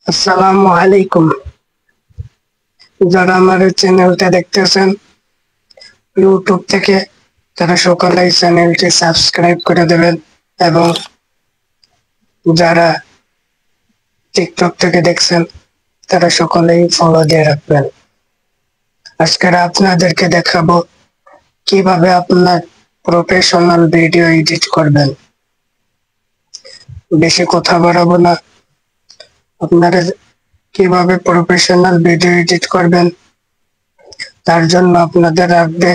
আসসালামু আলাইকুম। যারা আমার এই চ্যানেলটা দেখতেছেন ইউটিউব থেকে, তারা সকলেই চ্যানেলটি সাবস্ক্রাইব করে দেবেন এবং যারা টিকটক থেকে দেখছেন তারা সকলেই ফলো দিয়ে রাখবেন। আজকে আপনাদেরকে দেখাবো কিভাবে আপনার প্রফেশনাল ভিডিও এডিট করবেন। বেশি কথা বাড়াবো না, আপনারা কিভাবে প্রফেশনাল ভিডিও এডিট করবেন তার জন্য আপনাদের লাগবে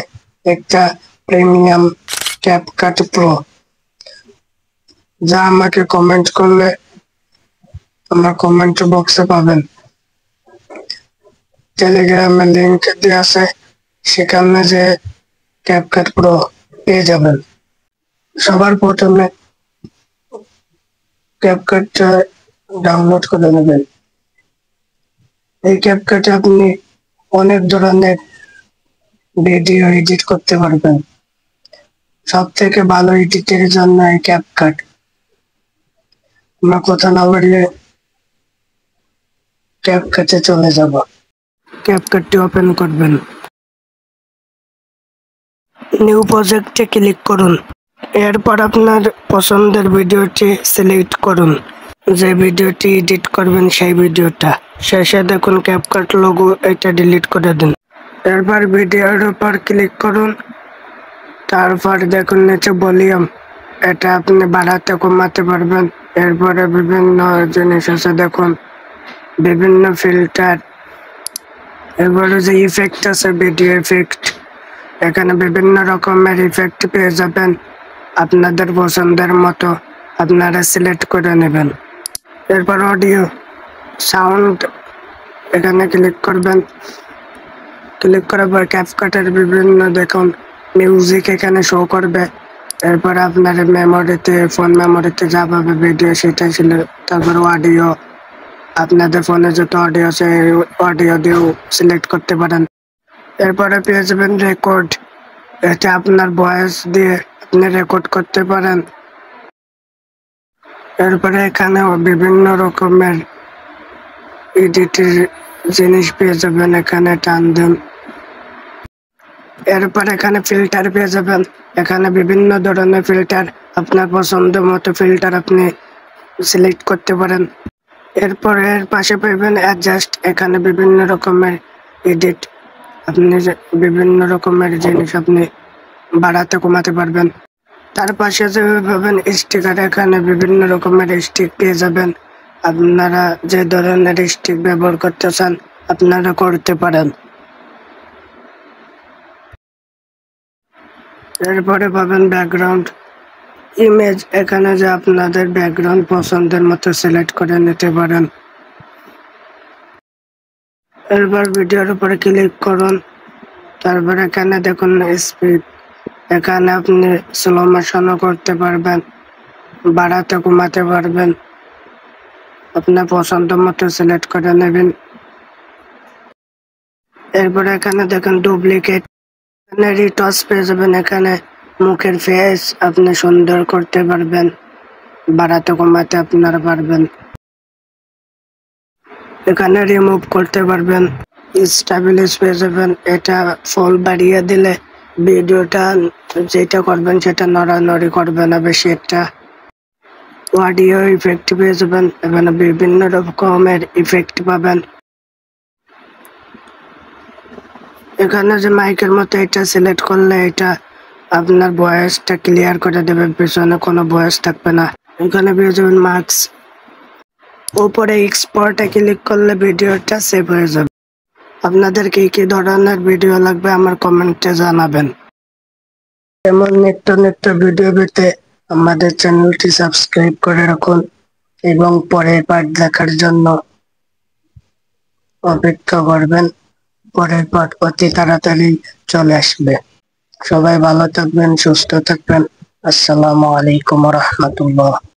একটা প্রিমিয়াম ক্যাপকাট প্রো, যা আমাকে কমেন্ট করলে আমার কমেন্ট বক্সে পাবেন। টেলিগ্রামে লিংক দেওয়া আছে, সেখানে যে ক্যাপকাট প্রো পেয়ে যাবেন। সবার প্রথমে ক্যাপকাটটা ডাউনলোড করে নেবেন। এই ক্যাপকাটে আপনি অনেক ধরনের ভিডিও এডিট করতে পারবেন। সব থেকে ভালো এডিটের জন্য এই ক্যাপকাট। আমরা কথা না বাড়িয়ে ক্যাপকাটে চলে যাব। ক্যাপকাটটি ওপেন করবেন, নিউ প্রজেক্টে ক্লিক করুন। এরপর আপনার পছন্দের ভিডিওটি সিলেক্ট করুন, যে ভিডিওটি এডিট করবেন সেই ভিডিওটা। শেষে দেখুন ক্যাপকাট লোগো, এটা ডিলিট করে দিন। এরপর ভিডিওর উপর ক্লিক করুন, তারপর দেখুন নিচে ভলিউম, এটা আপনি বাড়াতে কমাতে পারবেন। এরপরে বিভিন্ন জিনিস আছে, দেখুন বিভিন্ন ফিল্টার। এরপরে যে ইফেক্ট আছে, ভিডিও ইফেক্ট, এখানে বিভিন্ন রকমের ইফেক্ট পেয়ে যাবেন। আপনাদের পছন্দের মতো আপনারা সিলেক্ট করে নেবেন। এরপর অডিও সাউন্ড, এখানে ক্লিক করবেন। ক্লিক করার পর ক্যাপকাটের বিভিন্ন দেখুন মিউজিক এখানে শো করবে। এরপর আপনার মেমোরিতে, ফোন মেমোরিতে যা পাবে ভিডিও সেটা ছিল। তারপর অডিও, আপনাদের ফোনে যত অডিও আছে অডিও দিয়েও সিলেক্ট করতে পারেন। এরপরে পেয়ে যাবেন রেকর্ড, এটা আপনার ভয়েস দিয়ে আপনি রেকর্ড করতে পারেন। এরপরে এখানেও বিভিন্ন রকমের এডিটের জিনিস পেয়ে যাবেন, এখানে টান দেন। এরপর এখানে ফিল্টার পেয়ে যাবেন, এখানে বিভিন্ন ধরনের ফিল্টার, আপনার পছন্দ মতো ফিল্টার আপনি সিলেক্ট করতে পারেন। এরপর এর পাশে পাবেন অ্যাডজাস্ট, এখানে বিভিন্ন রকমের এডিট, আপনি বিভিন্ন রকমের জিনিস আপনি বাড়াতে কমাতে পারবেন। তার পাশে যে পাবেন স্টিকার, এখানে বিভিন্ন রকমের স্টিক পেয়ে যাবেন। আপনারা যে ধরনের স্টিক ব্যবহার করতে চান আপনারা করতে পারেন। এরপরে পাবেন ব্যাকগ্রাউন্ড ইমেজ, এখানে যে আপনাদের ব্যাকগ্রাউন্ড পছন্দের মতো সিলেক্ট করে নিতে পারেন। এরপর ভিডিওর উপরে ক্লিক করুন, তারপর এখানে দেখুন স্পিড, এখানে আপনি স্লো মোশনও করতে পারবেন, বাড়াতে কমাতে পারবেন, আপনার পছন্দ মতো সিলেক্ট করে নেবেন। এরপরে এখানে দেখুন ডুপ্লিকেট, এখানে রিটচ পেয়ে যাবেন। এখানে মুখের ফেস আপনি সুন্দর করতে পারবেন, বাড়াতে কমাতে আপনারা পারবেন। এখানে রিমুভ করতে পারবেন। স্টাবিলিশ পেয়ে যাবেন, এটা ফুল বাড়িয়ে দিলে ভিডিওটা যেটা করবেন সেটা নড়ানড়ি করবে না বেশি। একটা অডিও ইফেক্ট পেয়ে যাবেন, এখানে বিভিন্ন রকমের ইফেক্ট পাবেন। এখানে যে মাইকের মতো এটা সিলেক্ট করলে এটা আপনার ভয়েসটা ক্লিয়ার করে দেবে, পিছনে কোনো ভয়েস থাকবে না। এখানে পেয়ে যাবেন মার্কস, উপরে এক্সপোর্টে ক্লিক করলে ভিডিওটা সেভ হয়ে যাবে। আপনাদের কি ধরনের ভিডিও লাগবে আমার কমেন্টে জানাবেন। এমন নিত্য নিত্য ভিডিও পেতে আমাদের চ্যানেলটি সাবস্ক্রাইব করে রাখুন এবং পরের পার্ট দেখার জন্য অপেক্ষা করবেন। পরের পার্ট অতি তাড়াতাড়ি চলে আসবে। সবাই ভালো থাকবেন, সুস্থ থাকবেন। আসসালামু আলাইকুম রহমতুল্লাহ।